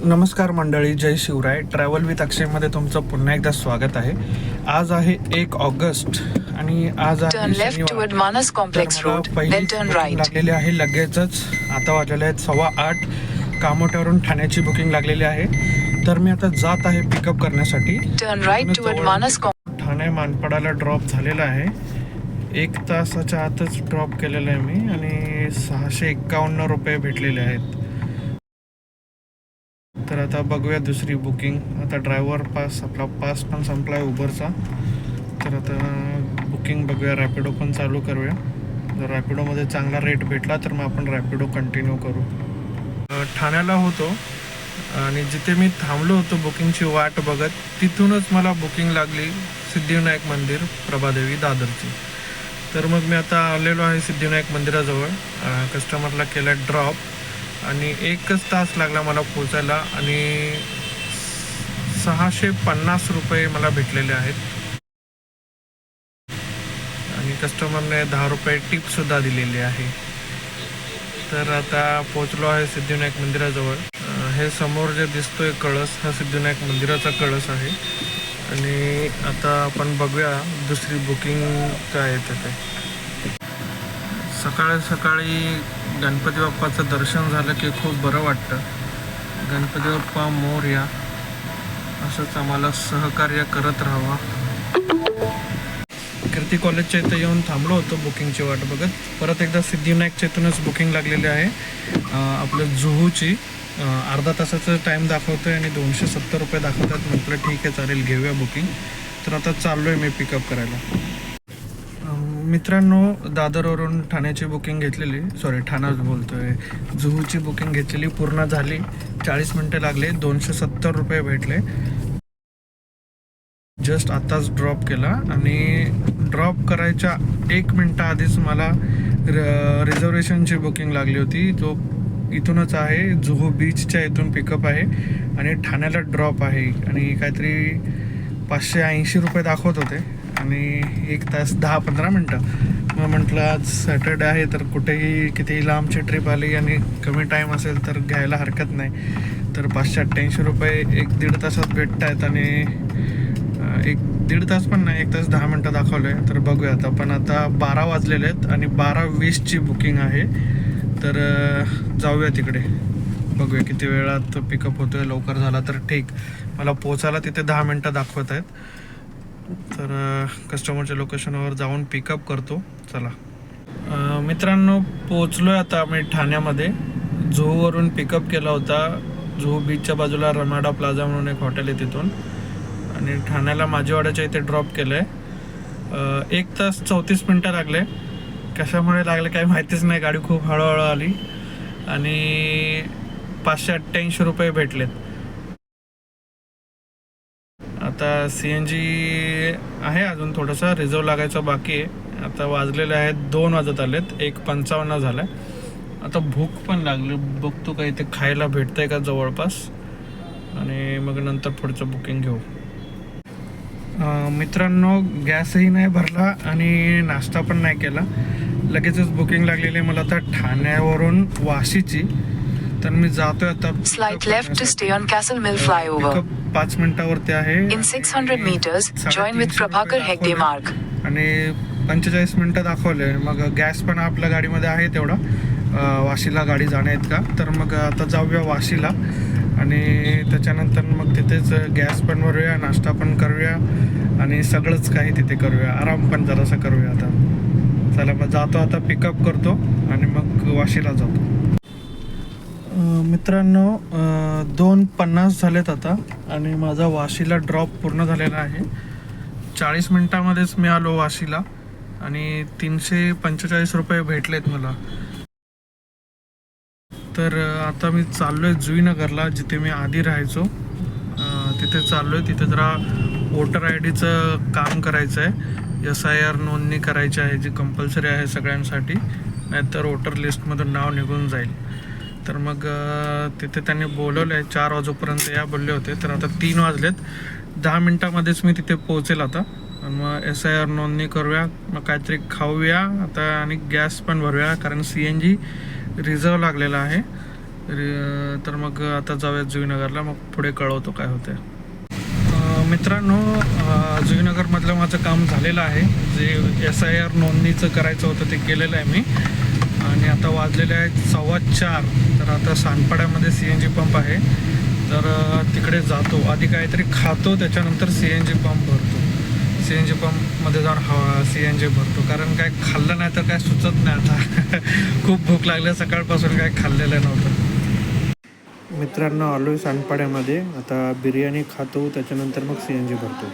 नमस्कार मंडळी, जय Shivray. Travel with अक्षयमध्ये तुमचं पुन्हा एकदा स्वागत आहे. आज आहे 1 ऑगस्ट आणि आज आहे शनिवार. पहिली बुकिंग लागलेली आहे लगेचच. आता वाजलेले आहेत 8:15. कामोठ्यावरून ठाण्याची बुकिंग लागलेली आहे. तर मी आता जात आहे पिकअप करण्यासाठी. ठाणे मानपाडाला ड्रॉप झालेला आहे. 1 तासाच्या आतच ड्रॉप केलेला आहे मी आणि 651 रुपये भेटलेले आहेत. तर आता बघूया दुसरी बुकिंग. आता ड्रायव्हर पास, आपला पास पण संपला आहे उबरचा. तर आता बुकिंग बघूया, रॅपिडो पण चालू करूया. जर रॅपिडोमध्ये चांगला रेट भेटला तर मग आपण रॅपिडो कंटिन्यू करू. ठाण्याला होतो आणि जिथे मी थांबलो होतो बुकिंगची वाट बघत, तिथूनच मला बुकिंग लागली सिद्धिविनायक मंदिर प्रभादेवी दादरची. तर मग मी आता आलेलो आहे सिद्धिविनायक मंदिराजवळ. कस्टमरला केला ड्रॉप आणि 1 तास लागला मला पोचायला आणि 650 रुपये मला भेटलेले आहेत. आणि कस्टमरने 10 रुपये टिपसुद्धा दिलेली आहे. तर आता पोचलो आहे सिद्धिविनायक मंदिराजवळ. हे समोर जे दिसतोय कळस, हा सिद्धिविनायक मंदिराचा कळस आहे. आणि आता आपण बघूया दुसरी बुकिंग काय येते ते. सकाळी सकाळी गणपती बाप्पाचं दर्शन झालं की खूप बरं वाटतं. गणपती बाप्पा मोरया, असंच आम्हाला सहकार्य करत राहावा. कीर्ती कॉलेजच्या इथं येऊन थांबलो होतो बुकिंगची वाट बघत. परत एकदा सिद्धिविनायकच्या इथूनच बुकिंग लागलेली आहे. आपलं जुहूची अर्धा तासाचं टाईम दाखवतो आहे आणि 270 रुपये दाखवतात. म्हटलं ठीक आहे, चालेल, घेऊया बुकिंग. तर आता चाललो आहे मी पिकअप करायला. मित्रांनो, दादरवरून ठाण्याची बुकिंग घेतलेली, ठाणाच बोलतोय, जुहूची बुकिंग घेतलेली पूर्ण झाली. 40 मिनटं लागले, 270 रुपये भेटले. जस्ट आत्ताच ड्रॉप केला आणि ड्रॉप करायच्या 1 मिनटं आधीच मला रिझर्वेशनची बुकिंग लागली होती. जो इथूनच आहे, जुहू बीचच्या इथून पिकअप आहे आणि ठाण्याला ड्रॉप आहे. आणि काहीतरी 580 रुपये दाखवत होते आणि 1 तास 10-15 मिनटं. मग म्हटलं आज सॅटर्डे आहे तर कुठेही कितीही लांबची ट्रिप आली आणि कमी टाईम असेल तर घ्यायला हरकत नाही. तर 588 रुपये 1-1.5 तासात भेटत आहेत आणि 1-1.5 तास पण नाही, 1 तास 10 मिनटं दाखवलं आहे. तर बघूयात आपण. आता 12 वाजलेले आहेत आणि 12:20ची बुकिंग आहे. तर जाऊया तिकडे, बघूया किती वेळात पिकअप होतो आहे. लवकर झाला तर ठीक. मला पोचायला तिथे 10 मिनटं दाखवत आहेत. तर कस्टमरच्या लोकेशनवर जाऊन पिकअप करतो. चला मित्रांनो, पोचलो आहे आता आम्ही ठाण्यामध्ये. जुहूवरून पिकअप केला होता. जुहू बीचच्या बाजूला रमाडा प्लाझा म्हणून एक हॉटेल आहे तिथून. आणि ठाण्याला माझीवाड्याच्या इथे ड्रॉप केलं आहे. 1 तास 34 मिनटं लागले. कशामुळे लागले काही माहितीच नाही. गाडी खूप हळूहळू आली आणि 588 रुपये भेटलेत. आता CNG आहे, अजून थोडंसं रिझर्व लागायचं बाकी आहे. आता वाजलेले आहेत 2 वाजत आलेत, 1:55 झालं आहे. आता भूक पण लागली, बघतो का इथे खायला भेटतंय का जवळपास आणि मग नंतर पुढचं बुकिंग घेऊ. मित्रांनो, गॅसही नाही भरला आणि नाश्ता पण नाही केला. लगेचच बुकिंग लागलेली आहे मला आता ठाण्यावरून वाशीची. तर मी जातोय आता. Slight left to stay on Castle Mill flyover. 5 मिनिटावरती आहे. In 600 meters, join with Prabhakar Hegde Marg. आणि 45 मिनटं दाखवले. मग गॅस पण आपल्या गाडीमध्ये आहे तेवढा वाशीला गाडी जाण्या इतका. तर मग आता जाऊया वाशीला आणि त्याच्यानंतर मग तिथेच गॅस पण भरूया, नाश्ता पण करूया आणि सगळंच काही तिथे करूया. आराम पण जरासा करूया. आता चला मग जातो, आता पिकअप करतो आणि मग वाशीला जातो. मित्रांनो, 2:50 झालेत आता आणि माझा वाशीला ड्रॉप पूर्ण झालेला आहे. 40 मिनटामध्येच मी आलो वाशीला आणि 345 रुपये भेटलेत मला. तर आता मी चाललो आहे जुईनगरला, जिथे मी आधी राहायचो. तिथे चाललो आहे. तिथे जरा वोटर ID काम करायचं आहे. SIR नोंदणी करायची आहे, जी कंपल्सरी आहे सगळ्यांसाठी, नाहीतर वोटर लिस्टमधून नाव निघून जाईल. तर मग तिथे त्यांनी बोलवलं आहे 4 वाजेपर्यंत या बोलले होते. तर आता 3 वाजलेत. 10 मिनटामध्येच मी तिथे पोहोचेल आता. मग SIR नोंदणी करूया, मग काहीतरी खाऊया आता आणि गॅस पण भरूया, कारण CNG रिझर्व लागलेला आहे. तर मग आता जाऊयात जुईनगरला, मग पुढे कळवतो काय होतं. मित्रांनो, जुईनगरमधलं माझं काम झालेलं आहे. जे SIR नोंदणीचं करायचं होतं ते केलेलं आहे मी. आणि आता वाजलेले आहेत 4:15. तर आता सानपाड्यामध्ये CNG पंप आहे, तर तिकडे जातो. आधी काहीतरी खातो, त्याच्यानंतर CNG पंप भरतो. CNG पंपमध्ये जाऊन CNG भरतो, कारण काय खाल्लं नाही तर काय सुचत नाही आता. खूप भूक लागली, सकाळपासून काय खाल्लेलं नव्हतं. मित्रांनो, आलो आहे सानपाड्यामध्ये. आता बिर्याणी खातो, त्याच्यानंतर मग CNG भरतो.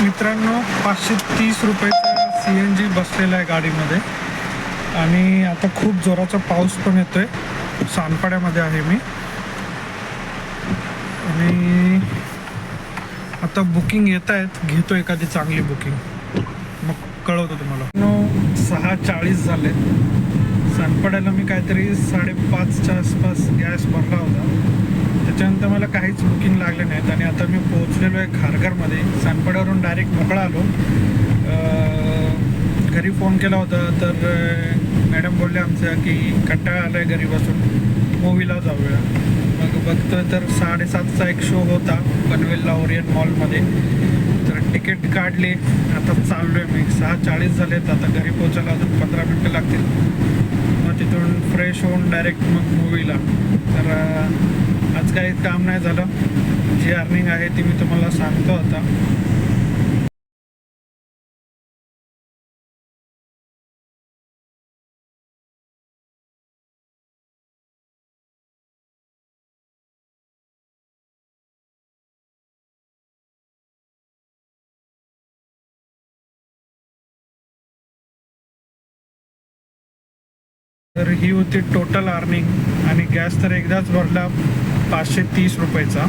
मित्रांनो, 530 रुपयाचा CNG बसलेला आहे गाडीमध्ये. आणि आता खूप जोराचा पाऊस पण येतोय. सानपाड्यामध्ये आहे मी. आणि आता बुकिंग येत आहेत, घेतो एखादी चांगली बुकिंग, मग कळवतो तुम्हाला. 6:40 झाले. सानपाड्याला मी काहीतरी 5:30च्या आसपास गॅस भरला होता. त्याच्यानंतर मला काहीच बुकिंग लागले नाहीत. आणि आता मी पोहोचलेलो आहे खारघरमध्ये. सानपाड्यावरून डायरेक्ट मोकळा आलो. घरी फोन केला होता, तर मॅडम बोलले आमच्या की कंटाळा आला आहे घरी बसून, मूवीला जाऊया. मग बघतो तर 7:30चा एक शो होता पनवेलला ओरियन मॉलमध्ये. तर तिकीट काढली, आता चाललो आहे मी. 6:40 झालेत. आता घरी पोचायला अजून 15 मिनटं लागतील. मग तिथून फ्रेश होऊन डायरेक्ट मग मूवीला. तर आज काही काम नाही झालं. जी अर्निंग आहे ती मी तुम्हाला सांगतो आता. तर ही होती टोटल अर्निंग. आणि गॅस तर एकदाच भरला 530 रुपयाचा.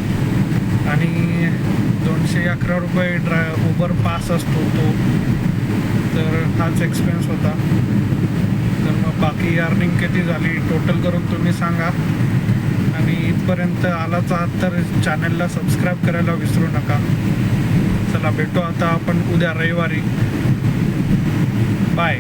आणि 211 रुपये उबर पास असतो तो, तर हाच एक्सपेन्स होता. तर मग बाकी अर्निंग किती झाली टोटल करून तुम्ही सांगा. आणि इथपर्यंत आलाच आहात तर चॅनलला सबस्क्राईब करायला विसरू नका. चला, भेटू आता आपण उद्या रविवारी. बाय.